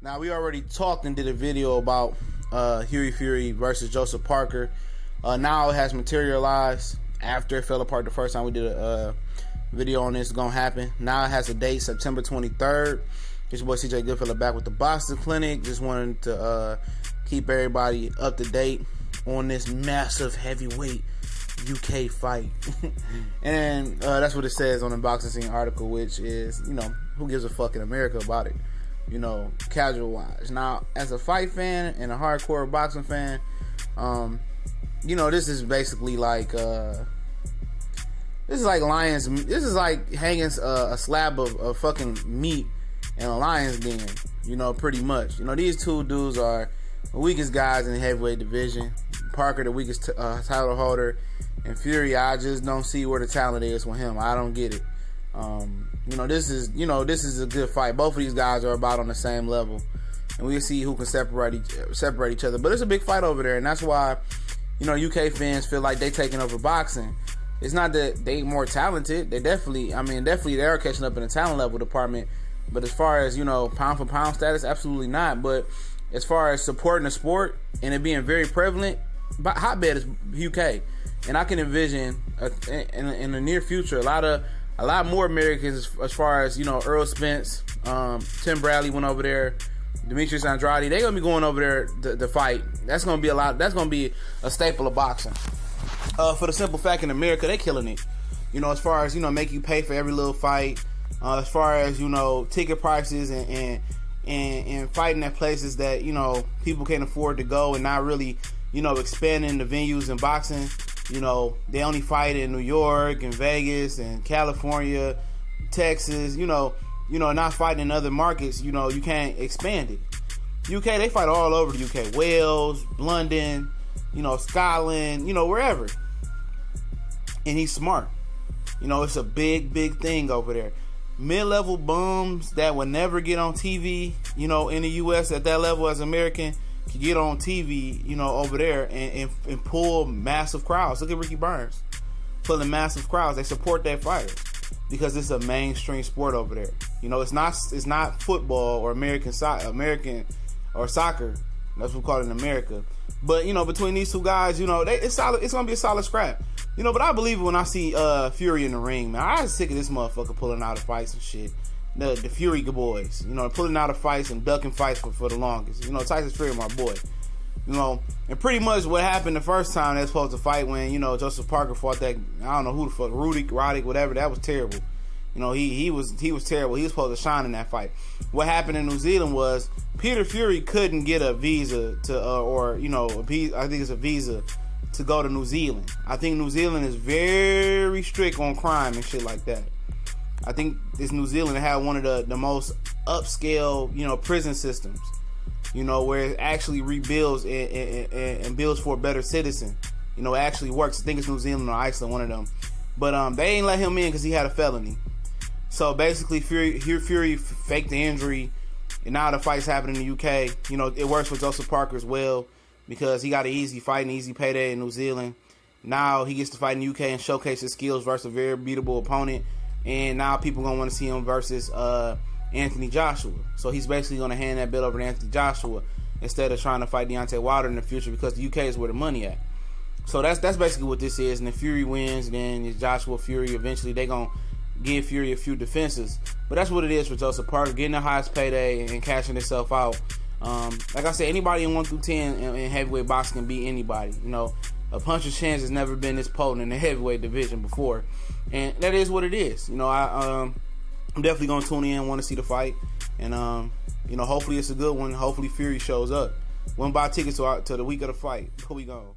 Now, we already talked and did a video about Hughie Fury versus Joesph Parker. Now it has materialized after it fell apart the first time we did a video on this. It's going to happen. Now it has a date, September 23rd. This your boy CJ Goodfellow back with the Boxing Clinic. Just wanted to keep everybody up to date on this massive heavyweight UK fight. And that's what it says on the Boxing Scene article, which is, you know, who gives a fuck in America about it? You know, casual wise. Now, as a fight fan and a hardcore boxing fan, you know, this is basically like this is like lions. This is like hanging a slab of fucking meat in a lion's den. You know, pretty much. You know, these two dudes are the weakest guys in the heavyweight division. Parker, the weakest title holder, and Fury, I just don't see where the talent is with him. I don't get it. You know, this is a good fight. Both of these guys are about on the same level, and we'll see who can separate each other. But it's a big fight over there, and that's why, you know, UK fans feel like they taking over boxing. It's not that they more talented. They definitely they are catching up in the talent level department. But as far as, you know, pound for pound status, absolutely not. But as far as supporting the sport and it being very prevalent, hotbed is UK, and I can envision in the near future a lot more Americans, as far as, you know, Earl Spence, Tim Bradley went over there, Demetrius Andrade, they're gonna be going over there to fight. That's gonna be a lot. That's gonna be a staple of boxing. For the simple fact, in America, they killing it. You know, as far as, you know, make you pay for every little fight. As far as, you know, ticket prices and fighting at places that, you know, people can't afford to go, and not really, you know, expanding the venues in boxing. You know, they only fight in New York and Vegas and California, Texas, you know, not fighting in other markets. You know, you can't expand it. UK, they fight all over the UK. Wales, London, you know, Scotland, you know, wherever. And he's smart. You know, it's a big, big thing over there. Mid-level bums that would never get on TV, you know, in the US at that level as American, can get on TV, you know, over there and pull massive crowds. Look at Ricky Burns pulling massive crowds. They support their fighters because it's a mainstream sport over there. You know, it's not football or American or soccer. That's what we call it in America. But, you know, between these two guys, you know, it's solid. It's gonna be a solid scrap. You know, but I believe it when I see Fury in the ring, man. I was sick of this motherfucker pulling out of fights and shit. The Fury boys, you know, pulling out of fights and ducking fights for the longest. You know, Tyson Fury, my boy. You know, and pretty much what happened the first time they were supposed to fight, when, you know, Joesph Parker fought that, I don't know who the fuck, Roddick, whatever, that was terrible. You know, he was terrible. He was supposed to shine in that fight. What happened in New Zealand was Peter Fury couldn't get a visa to, or, you know, I think it's a visa to go to New Zealand. I think New Zealand is very strict on crime and shit like that. I think this New Zealand had one of the most upscale, you know, prison systems, you know, where it actually rebuilds and builds for a better citizen. You know, it actually works. I think it's New Zealand or Iceland, one of them. But they ain't let him in because he had a felony. So basically, Fury faked the injury, and now the fight's happening in the UK. You know, it works for Joesph Parker as well because he got an easy fight and easy payday in New Zealand. Now he gets to fight in the UK and showcase his skills versus a very beatable opponent. And now people gonna want to see him versus Anthony Joshua. So he's basically gonna hand that belt over to Anthony Joshua instead of trying to fight Deontay Wilder in the future, because the UK is where the money at. So that's basically what this is. And if Fury wins, then it's Joshua Fury. Eventually they gonna give Fury a few defenses. But that's what it is for Joesph Parker, getting the highest payday and cashing himself out. Like I said, anybody in 1 through 10 in heavyweight boxing can beat anybody. You know, a puncher's chance has never been this potent in the heavyweight division before. And that is what it is. You know, I'm definitely going to tune in, want to see the fight. And, you know, hopefully it's a good one. Hopefully Fury shows up. Wouldn't buy tickets to the week of the fight. Here we go.